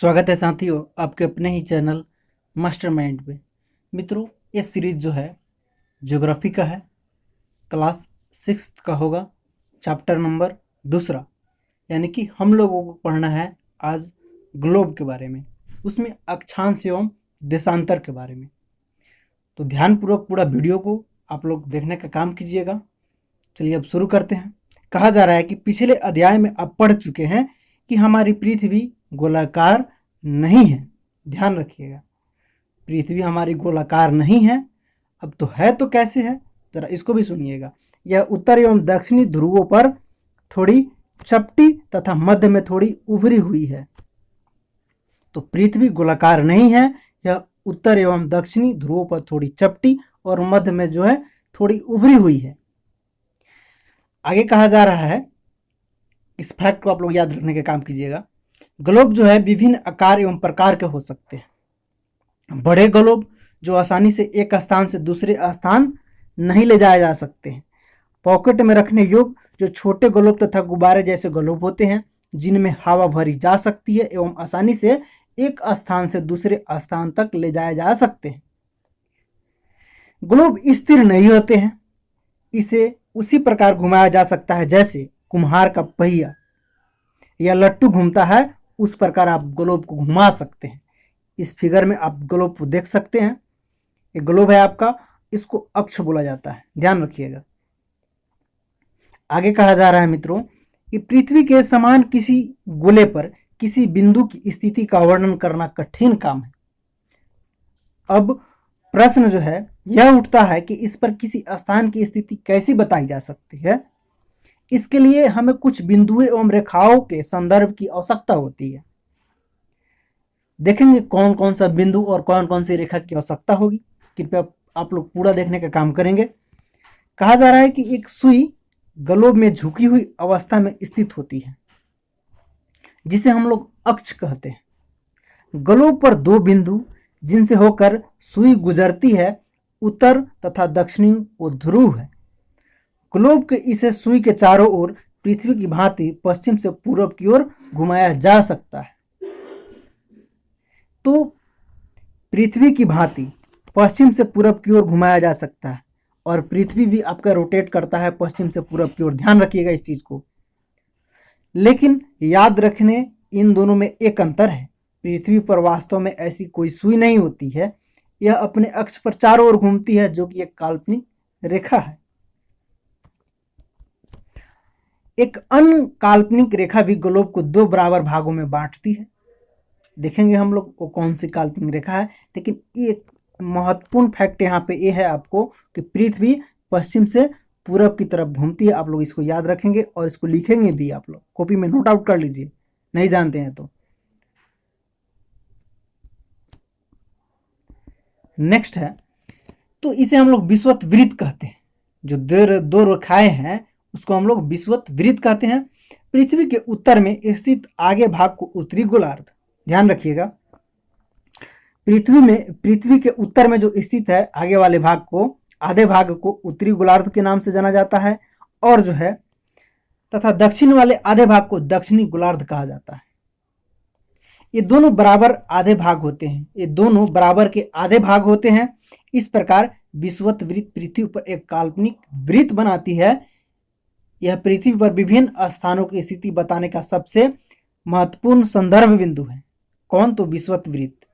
स्वागत है साथियों आपके अपने ही चैनल मास्टरमाइंड पे। मित्रों, ये सीरीज जो है ज्योग्राफी का है, क्लास 6 का होगा, चैप्टर नंबर 2। यानी कि हम लोगों को पढ़ना है आज ग्लोब के बारे में, उसमें अक्षांश एवं देशांतर के बारे में। तो ध्यानपूर्वक पूरा वीडियो को आप लोग देखने का काम कीजिएगा। चलिए अब शुरू करते हैं। कहा जा रहा है कि पिछले अध्याय में आप पढ़ चुके हैं कि हमारी पृथ्वी गोलाकार नहीं है। ध्यान रखिएगा, पृथ्वी हमारी गोलाकार नहीं है। अब तो कैसे है, जरा इसको भी सुनिएगा। यह उत्तर एवं दक्षिणी ध्रुवों पर थोड़ी चपटी तथा मध्य में थोड़ी उभरी हुई है। तो पृथ्वी गोलाकार नहीं है, यह उत्तर एवं दक्षिणी ध्रुवों पर थोड़ी चपटी और मध्य में जो है थोड़ी उभरी हुई है। आगे कहा जा रहा है, इस फैक्ट को आप लोग याद रखने का काम कीजिएगा। ग्लोब जो है विभिन्न आकार एवं प्रकार के हो सकते हैं। बड़े ग्लोब जो आसानी से एक स्थान से दूसरे स्थान नहीं ले जाए जा सकते हैं। पॉकेट में रखने योग्य जो छोटे ग्लोब तथा गुब्बारे जैसे ग्लोब होते हैं, जिनमें हवा भरी जा सकती है एवं आसानी से एक स्थान से दूसरे स्थान तक ले जाए जा सकते हैं। ग्लोब स्थिर नहीं होते हैं, इसे उसी प्रकार घुमाया जा सकता है जैसे कुम्हार का पहिया या लट्टू घूमता है, उस प्रकार आप ग्लोब को घुमा सकते हैं। इस फिगर में आप ग्लोब को देख सकते हैं। ये ग्लोब है आपका, इसको अक्ष बोला जाता है, ध्यान रखिएगा। आगे कहा जा रहा है मित्रों कि पृथ्वी के समान किसी गोले पर किसी बिंदु की स्थिति का वर्णन करना कठिन काम है। अब प्रश्न जो है यह उठता है कि इस पर किसी स्थान की स्थिति कैसी बताई जा सकती है। इसके लिए हमें कुछ बिंदुओं एवं रेखाओं के संदर्भ की आवश्यकता होती है। देखेंगे कौन कौन सा बिंदु और कौन कौन सी रेखा की आवश्यकता होगी। कृपया आप लोग पूरा देखने का काम करेंगे। कहा जा रहा है कि एक सुई ग्लोब में झुकी हुई अवस्था में स्थित होती है, जिसे हम लोग अक्ष कहते हैं। ग्लोब पर दो बिंदु जिनसे होकर सुई गुजरती है, उत्तर तथा दक्षिणी वो ध्रुव है। ग्लोब के इसे सुई के चारों ओर पृथ्वी की भांति पश्चिम से पूर्व की ओर घुमाया जा सकता है। तो पृथ्वी की भांति पश्चिम से पूर्व की ओर घुमाया जा सकता है, और पृथ्वी भी आपका रोटेट करता है पश्चिम से पूर्व की ओर। ध्यान रखिएगा इस चीज को। लेकिन याद रखने इन दोनों में एक अंतर है। पृथ्वी पर वास्तव में ऐसी कोई सुई नहीं होती है, यह अपने अक्ष पर चारों ओर घूमती है, जो कि एक काल्पनिक रेखा है। एक अन्य काल्पनिक रेखा भी ग्लोब को दो बराबर भागों में बांटती है। देखेंगे हम लोग वो कौन सी काल्पनिक रेखा है। लेकिन एक महत्वपूर्ण फैक्ट यहाँ पे ये है आपको कि पृथ्वी पश्चिम से पूरब की तरफ घूमती है। आप लोग इसको याद रखेंगे और इसको लिखेंगे भी, आप लोग कॉपी में नोट आउट कर लीजिए, नहीं जानते हैं तो। नेक्स्ट है, तो इसे हम लोग विषुवत वृत्त कहते हैं। जो दो रेखाएं हैं उसको हम लोग विषुवत वृत्त कहते हैं। पृथ्वी के उत्तर में स्थित आगे भाग को उत्तरी गोलार्ध, ध्यान रखिएगा। पृथ्वी के उत्तर में जो स्थित है आगे वाले भाग को, आधे भाग को उत्तरी गोलार्ध के नाम से जाना जाता है, और जो है तथा दक्षिण वाले आधे भाग को दक्षिणी गोलार्ध कहा जाता है। ये दोनों बराबर आधे भाग होते हैं, ये दोनों बराबर के आधे भाग होते हैं। इस प्रकार विषुवत वृत्त पृथ्वी पर एक काल्पनिक वृत्त बनाती है। यह पृथ्वी पर विभिन्न स्थानों की स्थिति बताने का सबसे महत्वपूर्ण संदर्भ बिंदु है। कौन? तो विषुवत वृत्त।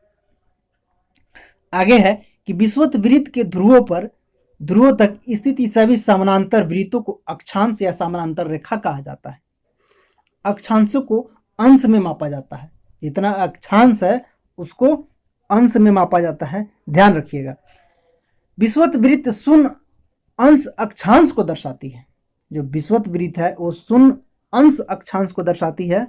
आगे है कि विषुवत वृत्त के ध्रुवों तक स्थित सभी समानांतर वृत्तों को अक्षांश या समानांतर रेखा कहा जाता है। अक्षांशों को अंश में मापा जाता है, जितना अक्षांश है उसको अंश में मापा जाता है, ध्यान रखिएगा। विषुवत वृत्त शून्य अंश अक्षांश को दर्शाती है। जो विषुवत वृत्त है वो शून्य अंश अक्षांश को दर्शाती है,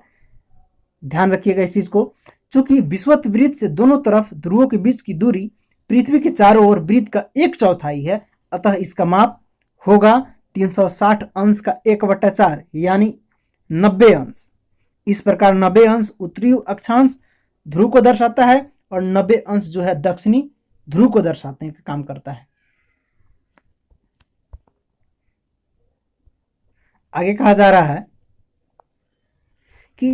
ध्यान रखिएगा इस चीज को। चूंकि विषुवत वृत्त से दोनों तरफ ध्रुवों के बीच की दूरी पृथ्वी के चारों ओर वृत्त का 1/4 है, अतः इसका माप होगा 360 अंश का 1/4 यानी 90 अंश। इस प्रकार 90 अंश उत्तरी अक्षांश ध्रुव को दर्शाता है और 90 अंश जो है दक्षिणी ध्रुव को दर्शाने का काम करता है। आगे कहा जा रहा है कि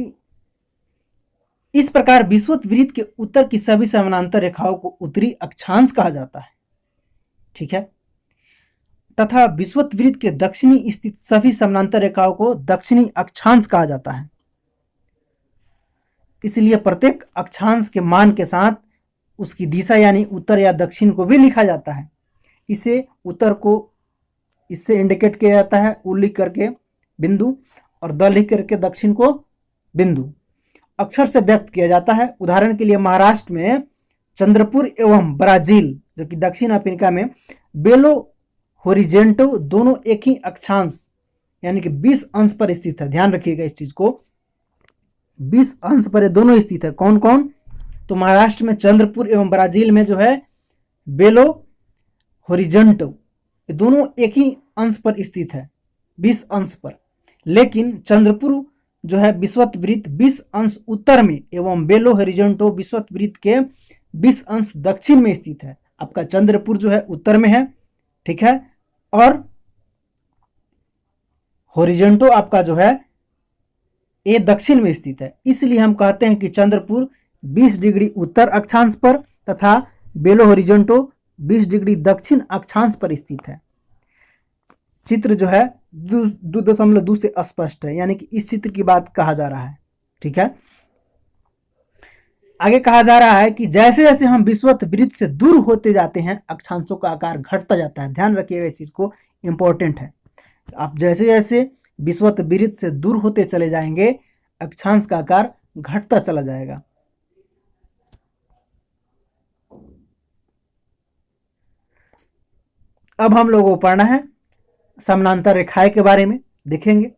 इस प्रकार विषुवत के उत्तर की सभी समानांतर रेखाओं को उत्तरी अक्षांश कहा जाता है, ठीक है, तथा विषुवत के दक्षिणी स्थित सभी समानांतर रेखाओं को दक्षिणी अक्षांश कहा जाता है। इसलिए प्रत्येक अक्षांश के मान के साथ उसकी दिशा यानी उत्तर या दक्षिण को भी लिखा जाता है। इसे उत्तर को इससे इंडिकेट किया जाता है, उ लिख करके बिंदु और द लिख करके दक्षिण को बिंदु अक्षर से व्यक्त किया जाता है। उदाहरण के लिए महाराष्ट्र में चंद्रपुर एवं ब्राजील जो कि दक्षिण अफ्रीका में बेलो होरिजेंटो दोनों एक ही अक्षांश यानी कि 20 अंश पर स्थित है। ध्यान रखिएगा इस चीज को, 20 अंश पर दोनों स्थित है। कौन कौन? तो महाराष्ट्र में चंद्रपुर एवं ब्राजील में जो है बेलो होरिजेंटो, ये दोनों एक ही अंश पर स्थित है, 20 अंश पर। लेकिन चंद्रपुर जो है विषुवत वृत्त 20 अंश उत्तर में एवं बेलो होरिजेंटो विषुवत वृत्त के 20 अंश दक्षिण में स्थित है। आपका चंद्रपुर जो है उत्तर में है, ठीक है, और होरिजेंटो आपका जो है ये दक्षिण में स्थित है। इसलिए हम कहते हैं कि चंद्रपुर 20 डिग्री उत्तर अक्षांश पर तथा बेलो होरिजेंटो 20 डिग्री दक्षिण अक्षांश पर स्थित है। चित्र जो है 2.2 से अस्पष्ट है, यानी कि इस चित्र की बात कहा जा रहा है, ठीक है। आगे कहा जा रहा है कि जैसे जैसे हम विषुवत वृत्त से दूर होते जाते हैं अक्षांशों का आकार घटता जाता है। ध्यान रखिएगा इस चीज को, इंपॉर्टेंट है। आप जैसे जैसे विषुवत वृत्त से दूर होते चले जाएंगे अक्षांश का आकार घटता चला जाएगा। अब हम लोगों को पढ़ना है समानांतर रेखाएं के बारे में, देखेंगे।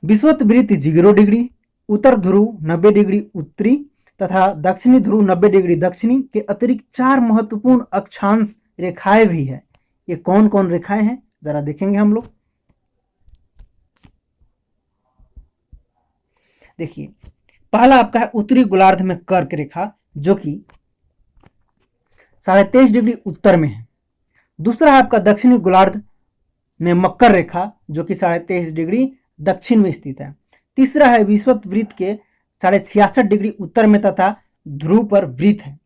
विषुवत वृत्त 0 डिग्री, उत्तर ध्रुव 90 डिग्री उत्तरी तथा दक्षिणी ध्रुव 90 डिग्री दक्षिणी के अतिरिक्त 4 महत्वपूर्ण अक्षांश रेखाएं भी है। ये कौन कौन रेखाएं हैं जरा देखेंगे हम लोग। देखिए, पहला आपका है उत्तरी गोलार्ध में कर्क रेखा जो कि 23.5 डिग्री उत्तर में है। दूसरा है आपका दक्षिणी गोलार्ध में मकर रेखा जो कि 23.5 डिग्री दक्षिण में स्थित है। तीसरा है विषुवत वृत्त के 66.5 डिग्री उत्तर में तथा ध्रुव पर वृत्त है,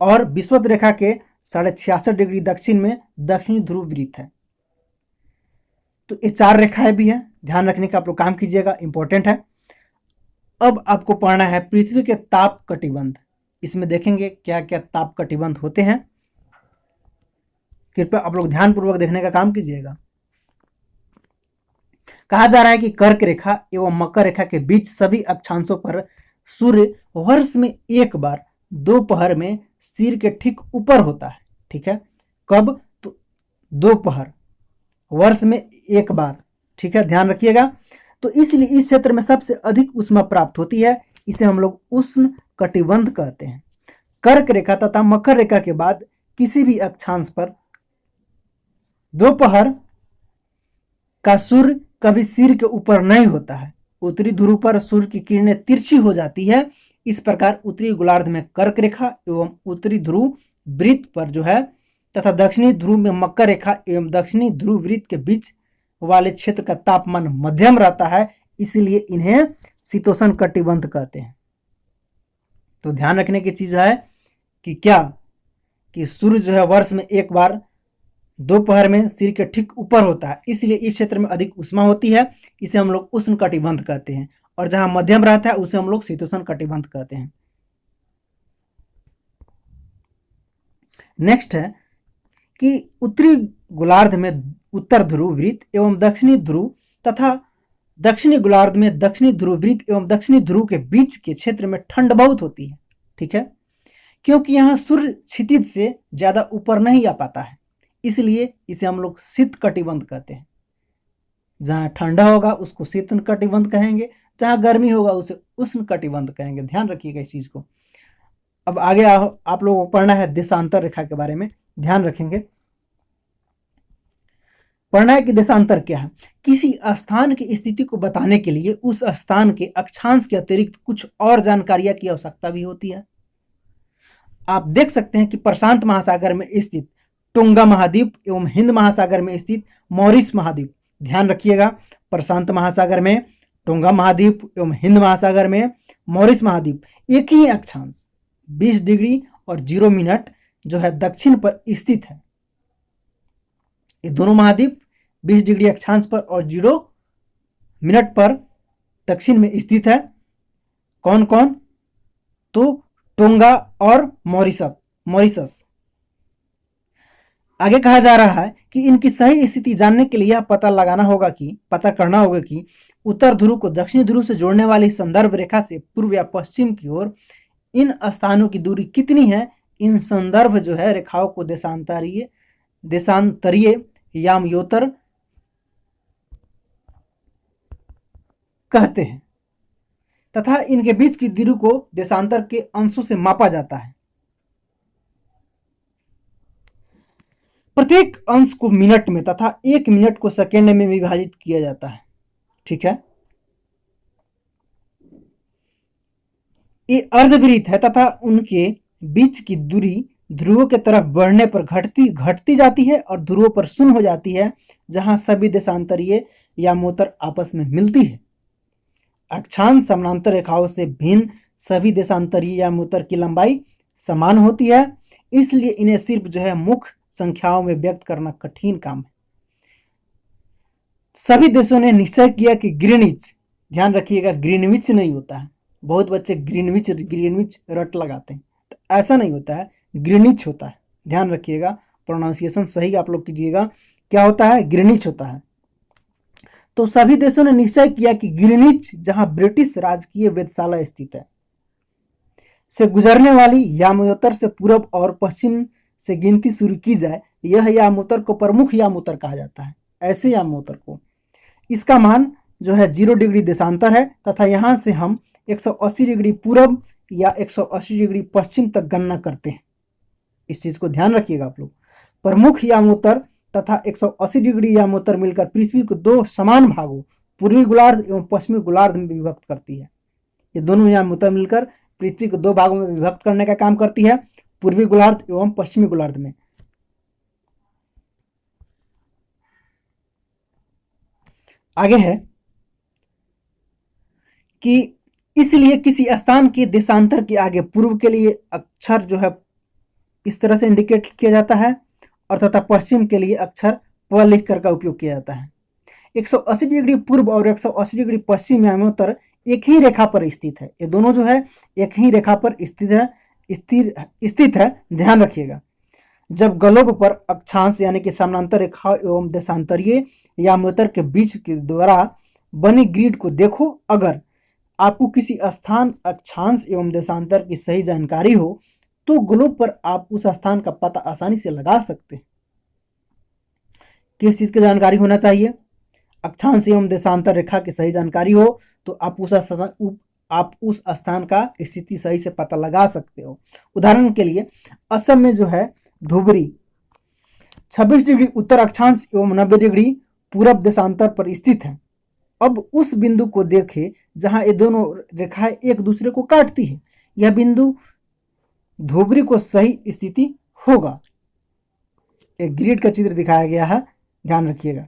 और विषुवत रेखा के 66.5 डिग्री दक्षिण में दक्षिणी ध्रुव वृत्त है। तो ये 4 रेखाएं भी है, ध्यान रखने का आप लोग काम कीजिएगा, इंपॉर्टेंट है। अब आपको पढ़ना है पृथ्वी के ताप कटिबंध। इसमें देखेंगे क्या क्या ताप कटिबंध होते हैं। कृपया आप लोग ध्यानपूर्वक देखने का काम कीजिएगा। कहा जा रहा है कि कर्क रेखा एवं मकर रेखा के बीच सभी अक्षांशों पर सूर्य वर्ष में एक बार दोपहर में सिर के ठीक ऊपर होता है, ठीक है। कब? तो दोपहर, वर्ष में एक बार, ठीक है, ध्यान रखिएगा। तो इसलिए इस क्षेत्र में सबसे अधिक ऊष्मा प्राप्त होती है। इसे हम लोग उष्ण कटिबंध कहते हैं। कर्क रेखा तथा मकर रेखा के बाद किसी भी अक्षांश पर दोपहर का सूर्य कभी सिर के ऊपर नहीं होता है। उत्तरी ध्रुव पर सूर्य की किरणें तिरछी हो जाती है। इस प्रकार उत्तरी गोलार्ध में कर्क रेखा एवं उत्तरी ध्रुव वृत्त पर जो है तथा दक्षिणी ध्रुव में मकर रेखा एवं दक्षिणी ध्रुव वृत्त के बीच वाले क्षेत्र का तापमान मध्यम रहता है, इसलिए इन्हें शीतोष्ण कटिबंध कहते हैं। तो ध्यान रखने की चीज है कि क्या कि सूर्य जो है वर्ष में एक बार दोपहर में सिर के ठीक ऊपर होता है, इसलिए इस क्षेत्र में अधिक उष्मा होती है। इसे हम लोग उष्ण कटिबंध कहते हैं, और जहां मध्यम रहता है उसे हम लोग शीतोष्ण कटिबंध कहते हैं। नेक्स्ट है कि उत्तरी गोलार्ध में उत्तर ध्रुव वृत्त एवं दक्षिणी ध्रुव तथा दक्षिणी गोलार्ध में दक्षिणी ध्रुव वृत्त एवं दक्षिणी ध्रुव के बीच के क्षेत्र में ठंड बहुत होती है, ठीक है, क्योंकि यहाँ सूर्य क्षितिज से ज्यादा ऊपर नहीं आ पाता है, इसलिए इसे हम लोग शीत कटिबंध कहते हैं। जहां ठंडा होगा उसको शीत कटिबंध कहेंगे, जहां गर्मी होगा उसे उष्ण कटिबंध कहेंगे। ध्यान रखिएगा इस चीज को। अब आगे आप लोगों को पढ़ना है देशांतर रेखा के बारे में, ध्यान रखेंगे। पढ़ना है कि देशांतर क्या है। किसी स्थान की स्थिति को बताने के लिए उस स्थान के अक्षांश के अतिरिक्त कुछ और जानकारियां की आवश्यकता भी होती है। आप देख सकते हैं कि प्रशांत महासागर में स्थित टोंगा महाद्वीप एवं हिंद महासागर में स्थित मॉरिस महाद्वीप, ध्यान रखिएगा, प्रशांत महासागर में टोंगा महाद्वीप एवं हिंद महासागर में मॉरिस महाद्वीप एक ही अक्षांश 20 डिग्री और 0 मिनट जो है दक्षिण पर स्थित है। ये दोनों महाद्वीप 20 डिग्री अक्षांश पर और 0 मिनट पर दक्षिण में स्थित है। कौन कौन? तो टोंगा और मॉरिशस। आगे कहा जा रहा है कि इनकी सही स्थिति जानने के लिए यह पता करना होगा कि उत्तर ध्रुव को दक्षिणी ध्रुव से जोड़ने वाली संदर्भ रेखा से पूर्व या पश्चिम की ओर इन स्थानों की दूरी कितनी है। इन संदर्भ जो है रेखाओं को देशांतरीय यामयोतर कहते हैं तथा इनके बीच की दूरी को देशांतर के अंशों से मापा जाता है। प्रत्येक अंश को मिनट में तथा 1 मिनट को सेकेंड में विभाजित किया जाता है। ठीक है, ये अर्धवृत्त है तथा उनके बीच की दूरी ध्रुवों के तरफ बढ़ने पर घटती जाती है और ध्रुवों पर शून्य हो जाती है, जहां सभी देशांतरीय यामोत्तर आपस में मिलती है। अक्षांश समानांतर रेखाओं से भिन्न सभी देशांतरीय यामोत्तर की लंबाई समान होती है, इसलिए इन्हें सिर्फ जो है मुख्य संख्याओं में व्यक्त करना कठिन काम है। सभी देशों ने निश्चय किया कि ग्रीनिच, ध्यान रखिएगा ग्रीनविच नहीं होता है, बहुत बच्चे ग्रीनविच रट लगाते हैं, तो ऐसा नहीं होता है, ग्रीनिच होता है। ध्यान रखिएगा, प्रोनाउंसिएशन सही आप लोग कीजिएगा। क्या होता है? ग्रीनिच होता है। तो सभी देशों ने निश्चय किया कि ग्रीनिच, जहां ब्रिटिश राजकीय वेधशाला स्थित है, से गुजरने वाली यामोत्तर से पूर्व और पश्चिम से गिनती शुरू की जाए। यह यामोत्तर को प्रमुख यामोत्तर कहा जाता है, ऐसे यामोत्तर को। इसका मान जो है 0 डिग्री देशांतर है तथा यहां से हम 180 डिग्री पूर्व या 180 डिग्री पश्चिम तक गणना करते हैं। इस चीज को ध्यान रखिएगा आप लोग। प्रमुख यामोत्तर तथा 180 डिग्री यामोत्तर मिलकर पृथ्वी को 2 समान भागों, पूर्वी गोलार्ध एवं पश्चिमी गोलार्ध में विभक्त करती है। ये दोनों यामोत्तर मिलकर पृथ्वी को 2 भागों में विभक्त करने का काम करती है, पूर्वी गोलार्ध एवं पश्चिमी गोलार्ध में। आगे है कि इसलिए किसी स्थान के देशांतर के आगे पूर्व के लिए अक्षर जो है इस तरह से इंडिकेट किया जाता है और तथा पश्चिम के लिए अक्षर प लिख कर का उपयोग किया जाता है। 180 डिग्री पूर्व और 180 डिग्री पश्चिम यामोत्तर एक ही रेखा पर स्थित है। ये दोनों जो है एक ही रेखा पर स्थित है। ध्यान रखिएगा। जब ग्लोब पर अक्षांश यानी कि समानांतर रेखा एवं देशांतरीय यामोत्तर के बीच के द्वारा बनी ग्रिड को देखो। अगर आपको किसी स्थान अक्षांश एवं देशांतर की सही जानकारी हो तो ग्लोब पर आप उस स्थान का पता आसानी से लगा सकते हैं। किस चीज की जानकारी होना चाहिए? अक्षांश एवं देशांतर रेखा की सही जानकारी हो तो आप उस स्थान का स्थिति सही से पता लगा सकते हो। उदाहरण के लिए असम में जो है धुबरी 26 डिग्री उत्तर अक्षांश एवं 90 डिग्री पूरब देशांतर पर स्थित है। अब उस बिंदु को देखें जहां ये दोनों रेखाएं एक दूसरे को काटती है। यह बिंदु धुबरी को सही स्थिति होगा। एक ग्रिड का चित्र दिखाया गया है, ध्यान रखिएगा।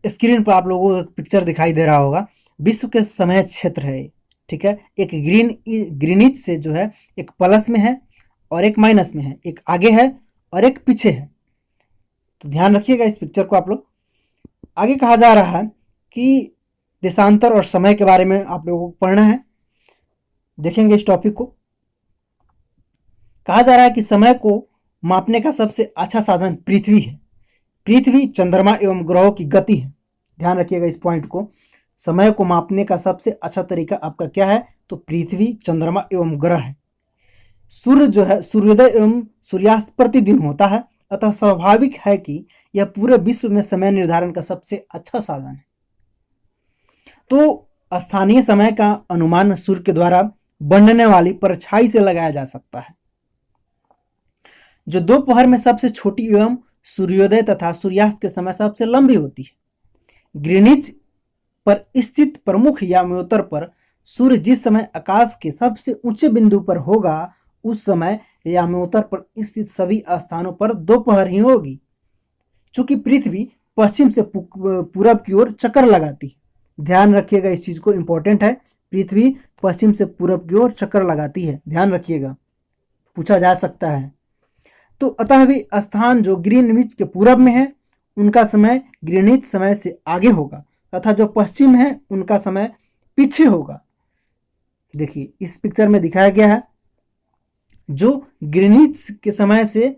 स्क्रीन पर आप लोगों को पिक्चर दिखाई दे रहा होगा। विश्व के समय क्षेत्र है, ठीक है। एक ग्रीनिच से जो है एक प्लस में है और एक माइनस में है, एक आगे है और एक पीछे है। तो ध्यान रखिएगा इस पिक्चर को आप लोग। आगे कहा जा रहा है कि देशांतर और समय के बारे में आप लोगों को पढ़ना है। देखेंगे इस टॉपिक को। कहा जा रहा है कि समय को मापने का सबसे अच्छा साधन पृथ्वी है। पृथ्वी, चंद्रमा एवं ग्रहों की गति है। ध्यान रखिएगा इस पॉइंट को। समय को मापने का सबसे अच्छा तरीका आपका क्या है? तो पृथ्वी, चंद्रमा एवं ग्रह है। सूर्य जो है सूर्योदय एवं सूर्यास्त प्रतिदिन होता है, अतः स्वाभाविक है कि यह पूरे विश्व में समय निर्धारण का सबसे अच्छा साधन है। तो स्थानीय समय का अनुमान सूर्य के द्वारा बनने वाली परछाई से लगाया जा सकता है, जो दोपहर में सबसे छोटी एवं सूर्योदय तथा सूर्यास्त के समय सबसे लंबी होती है। ग्रीनिच पर स्थित प्रमुख यामोत्तर पर सूर्य जिस समय आकाश के सबसे ऊंचे बिंदु पर होगा, उस समय यामोत्तर पर स्थित सभी स्थानों पर दोपहर ही होगी। चूंकि पृथ्वी पश्चिम से पूरब की ओर चक्कर लगाती है, ध्यान रखिएगा, इस चीज़ को, इंपॉर्टेंट है। पृथ्वी पश्चिम से पूरब की ओर चक्कर लगाती है, ध्यान रखिएगा, पूछा जा सकता है। तो अतः भी स्थान जो ग्रीनविच के पूरब में है उनका समय ग्रीनिच समय से आगे होगा, तथा जो पश्चिम है उनका समय पीछे होगा। देखिए इस पिक्चर में दिखाया गया है, जो ग्रीनिच के समय से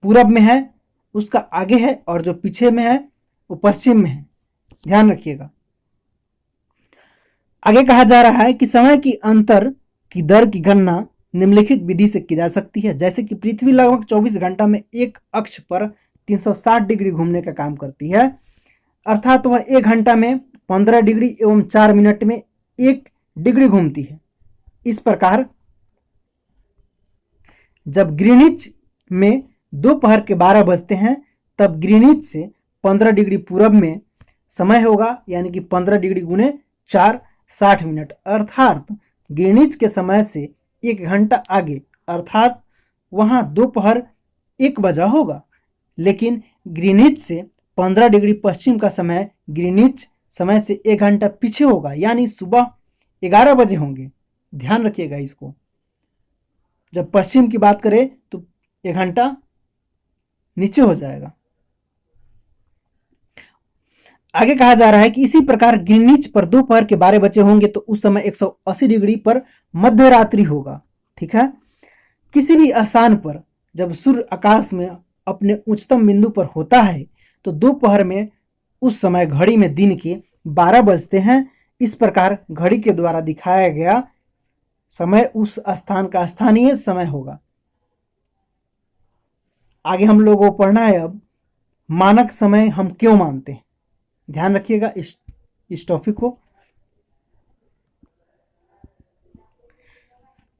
पूरब में है उसका आगे है, और जो पीछे में है वो पश्चिम में है, ध्यान रखिएगा। आगे कहा जा रहा है कि समय की अंतर की दर की गणना निम्नलिखित विधि से की जा सकती है। जैसे कि पृथ्वी लगभग 24 घंटा में एक अक्ष पर 360 डिग्री घूमने का काम करती है, अर्थात वह 1 घंटा में 15 डिग्री एवं 4 मिनट में 1 डिग्री घूमती है। इस प्रकार जब ग्रीनिच में दोपहर के 12 बजते हैं तब ग्रीनिच से 15 डिग्री पूरब में समय होगा, यानी कि 15 डिग्री गुने 4 60 मिनट, अर्थात ग्रीनिच के समय से 1 घंटा आगे, अर्थात वहाँ दोपहर 1 बजा होगा। लेकिन ग्रीनिच से 15 डिग्री पश्चिम का समय ग्रीनिच समय से 1 घंटा पीछे होगा, यानी सुबह 11 बजे होंगे, ध्यान रखिएगा इसको। जब पश्चिम की बात करें तो 1 घंटा नीचे हो जाएगा। आगे कहा जा रहा है कि इसी प्रकार ग्रीनिच पर दोपहर के 12 बजे होंगे तो उस समय 180 डिग्री पर मध्य रात्रि होगा। ठीक है, किसी भी स्थान पर जब सूर्य आकाश में अपने उच्चतम बिंदु पर होता है तो दोपहर में उस समय घड़ी में दिन के 12 बजते हैं। इस प्रकार घड़ी के द्वारा दिखाया गया समय उस स्थान का स्थानीय समय होगा। आगे हम लोगों को पढ़ना है अब मानक समय हम क्यों मानते हैं, ध्यान रखिएगा इस टॉपिक को।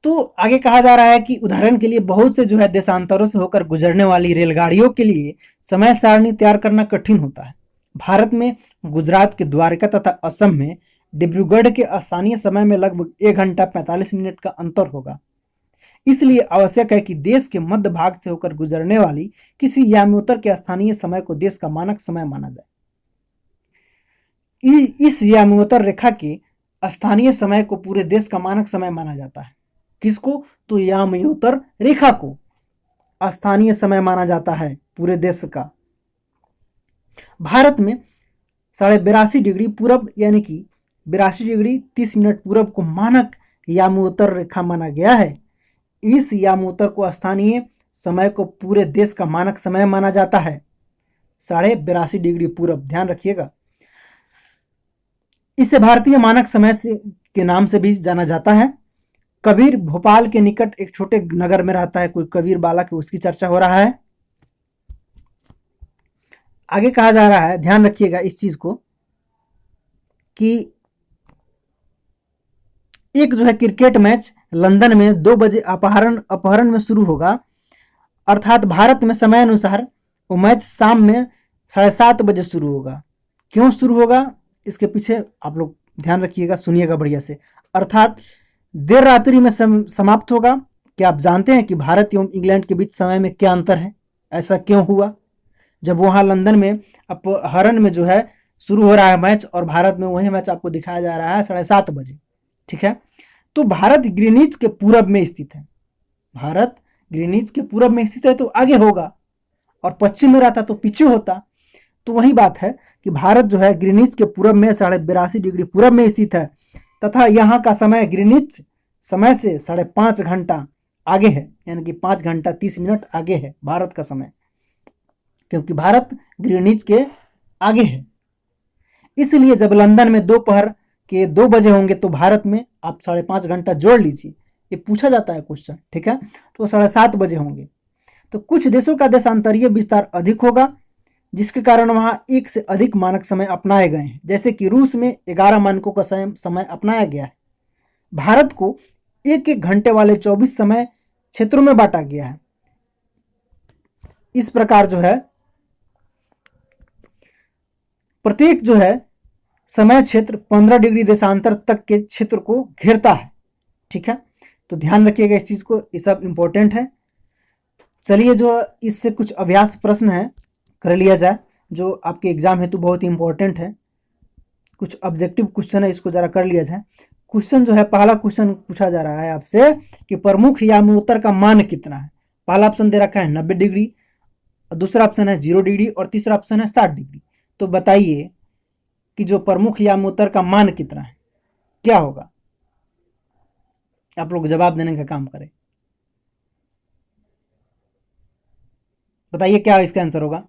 तो आगे कहा जा रहा है कि उदाहरण के लिए बहुत से जो है देशांतरों से होकर गुजरने वाली रेलगाड़ियों के लिए समय सारणी तैयार करना कठिन होता है। भारत में गुजरात के द्वारका तथा असम में डिब्रूगढ़ के स्थानीय समय में लगभग 1 घंटा 45 मिनट का अंतर होगा। इसलिए आवश्यक है कि देश के मध्य भाग से होकर गुजरने वाली किसी याम्योत्तर के स्थानीय समय को देश का मानक समय माना जाए। इस याम्योत्तर रेखा के स्थानीय समय को पूरे देश का मानक समय माना जाता है। किसको? तो याम्योत्तर रेखा को स्थानीय समय माना जाता है पूरे देश का। भारत में 82.5 डिग्री पूरब यानी कि 82 डिग्री 30 मिनट पूरब को मानक याम्योत्तर रेखा माना गया है। इस याम्योत्तर को स्थानीय समय को पूरे देश का मानक समय माना जाता है 82.5 डिग्री पूरब, ध्यान रखिएगा। इसे भारतीय मानक समय के नाम से भी जाना जाता है। कबीर भोपाल के निकट एक छोटे नगर में रहता है, कोई कबीर बालक है, उसकी चर्चा हो रहा है। आगे कहा जा रहा है, ध्यान रखिएगा इस चीज को, कि एक जो है क्रिकेट मैच लंदन में 2 बजे अपहरण में शुरू होगा, अर्थात भारत में समय अनुसार वो मैच शाम में 7:30 बजे शुरू होगा। क्यों शुरू होगा इसके पीछे आप लोग ध्यान रखिएगा, सुनिएगा बढ़िया से। अर्थात देर रात्रि में समाप्त होगा। क्या आप जानते हैं कि भारत एवं इंग्लैंड के बीच समय में क्या अंतर है? ऐसा क्यों हुआ? जब वहां लंदन में अपहरण में जो है शुरू हो रहा है मैच, और भारत में वही मैच आपको दिखाया जा रहा है 7:30 बजे। ठीक है, तो भारत ग्रीनिच के पूरब में स्थित है। भारत ग्रीनिच के पूरब में स्थित है तो आगे होगा, और पश्चिम में रहता तो पीछे होता। तो वही बात है कि भारत जो है ग्रीनिच के पूरब में 82.5 डिग्री पूरब में स्थित है, तथा यहाँ का समय ग्रीनिच समय से 5.5 घंटा आगे है, यानी कि 5 घंटा 30 मिनट आगे है भारत का समय, क्योंकि भारत ग्रीनिच के आगे है। इसलिए जब लंदन में दोपहर के 2 बजे होंगे तो भारत में आप 5.5 घंटा जोड़ लीजिए, ये पूछा जाता है क्वेश्चन। ठीक है, तो 7:30 बजे होंगे। तो कुछ देशों का देशांतरीय विस्तार अधिक होगा, जिसके कारण वहां 1 से अधिक मानक समय अपनाए गए हैं। जैसे कि रूस में 11 मानकों का समय अपनाया गया है। भारत को 1-1 घंटे वाले 24 समय क्षेत्रों में बांटा गया है। इस प्रकार जो है प्रत्येक जो है समय क्षेत्र 15 डिग्री देशांतर तक के क्षेत्र को घेरता है। ठीक है, तो ध्यान रखिएगा इस चीज को, ये सब इंपॉर्टेंट है। चलिए जो इससे कुछ अभ्यास प्रश्न है कर लिया जाए, जो आपके एग्जाम हेतु बहुत ही इंपॉर्टेंट है। कुछ ऑब्जेक्टिव क्वेश्चन है, इसको जरा कर लिया जाए। क्वेश्चन जो है, पहला क्वेश्चन पूछा जा रहा है आपसे कि प्रमुख यामोत्तर का मान कितना है। पहला ऑप्शन दे रखा है 90 डिग्री, दूसरा ऑप्शन है 0 डिग्री और तीसरा ऑप्शन है 60 डिग्री। तो बताइए कि जो प्रमुख यामोत्तर का मान कितना है, क्या होगा? आप लोग जवाब देने का काम करें, बताइए क्या इसका आंसर होगा।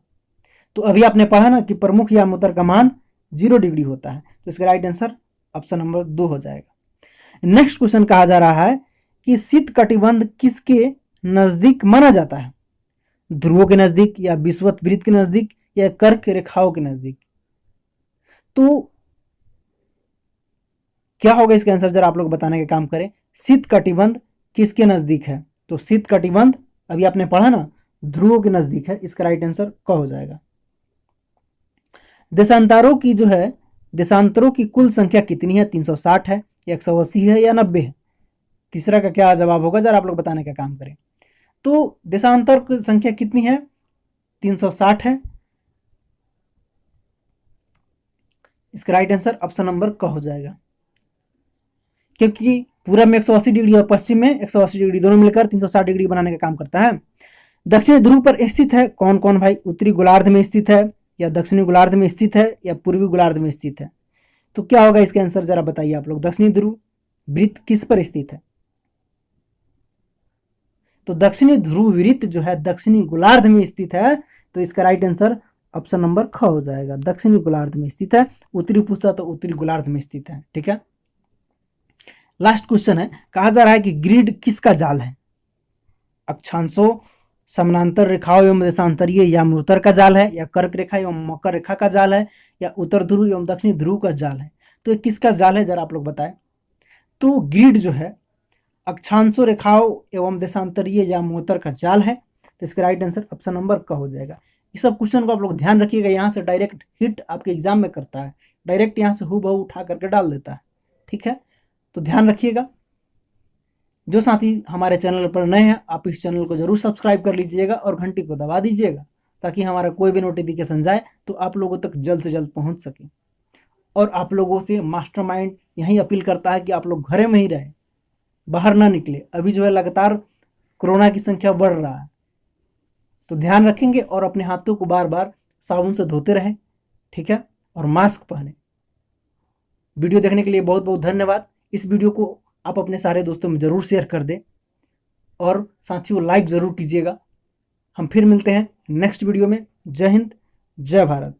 तो अभी आपने पढ़ा ना कि प्रमुख यामोत्तर का मान 0 डिग्री होता है, तो इसका राइट आंसर ऑप्शन नंबर 2 हो जाएगा। नेक्स्ट क्वेश्चन कहा जा रहा है कि शीत कटिबंध किसके नजदीक माना जाता है? ध्रुवों के नजदीक, या विषुवत वृत्त के नजदीक, या कर्क रेखाओं के नजदीक? तो क्या होगा इसका आंसर, जरा आप लोग बताने का काम करें। शीत कटिबंध किसके नजदीक है? तो शीत कटिबंध अभी आपने पढ़ा ना, ध्रुवों के नजदीक है, इसका राइट आंसर क्या हो जाएगा। देशांतरों की जो है, देशांतरों की कुल संख्या कितनी है? 360 है, 180 है, या 90 है? तीसरा का क्या जवाब होगा, जरा आप लोग बताने का काम करें। तो देशांतर की संख्या कितनी है? 360 है, इसका राइट आंसर ऑप्शन नंबर क हो जाएगा, क्योंकि पूरब में 180 डिग्री और पश्चिम में 180 डिग्री, दोनों मिलकर 360 डिग्री बनाने का काम करता है। दक्षिणी ध्रुव पर स्थित है कौन कौन भाई? उत्तरी गोलार्ध में स्थित है, या दक्षिणी गोलार्ध में स्थित है, या पूर्वी गोलार्ध में स्थित है? तो क्या होगा इसका आंसर, जरा बताइए आप लोग। दक्षिणी ध्रुव वृत्त किस पर स्थित है? तो दक्षिणी ध्रुव वृत्त जो है दक्षिणी गोलार्ध में स्थित है, तो इसका राइट आंसर ऑप्शन नंबर ख हो जाएगा, दक्षिणी गोलार्ध में स्थित है। उत्तरी पूछता तो उत्तरी गोलार्ध में स्थित है, ठीक है। लास्ट क्वेश्चन है, कहा जा रहा है कि ग्रिड किसका जाल है? अक्षांशों, समानांतर रेखाओं एवं देशांतरीय यामोत्तर का जाल है, या कर्क रेखा एवं मकर रेखा का जाल है, या उत्तर ध्रुव एवं दक्षिणी ध्रुव का जाल है? तो ये किसका जाल है, जरा आप लोग बताएं। तो ग्रिड जो है अक्षांशों, रेखाओं एवं देशांतरीय यामोत्तर का जाल है, तो इसका राइट आंसर ऑप्शन नंबर का हो जाएगा। ये सब क्वेश्चन को आप लोग ध्यान रखिएगा, यहाँ से डायरेक्ट हिट आपके एग्जाम में करता है, डायरेक्ट यहाँ से हूबहू उठा करके डाल देता है, ठीक है। तो ध्यान रखिएगा। जो साथी हमारे चैनल पर नए हैं, आप इस चैनल को जरूर सब्सक्राइब कर लीजिएगा और घंटी को दबा दीजिएगा, ताकि हमारा कोई भी नोटिफिकेशन जाए तो आप लोगों तक जल्द से जल्द पहुंच सके। और आप लोगों से मास्टरमाइंड यही अपील करता है कि आप लोग घरे में ही रहें, बाहर ना निकले। अभी जो है लगातार कोरोना की संख्या बढ़ रहा है, तो ध्यान रखेंगे और अपने हाथों को बार बार साबुन से धोते रहें, ठीक है, और मास्क पहने। वीडियो देखने के लिए बहुत बहुत धन्यवाद। इस वीडियो को आप अपने सारे दोस्तों में ज़रूर शेयर कर दें, और साथियों लाइक ज़रूर कीजिएगा। हम फिर मिलते हैं नेक्स्ट वीडियो में। जय हिंद, जय भारत।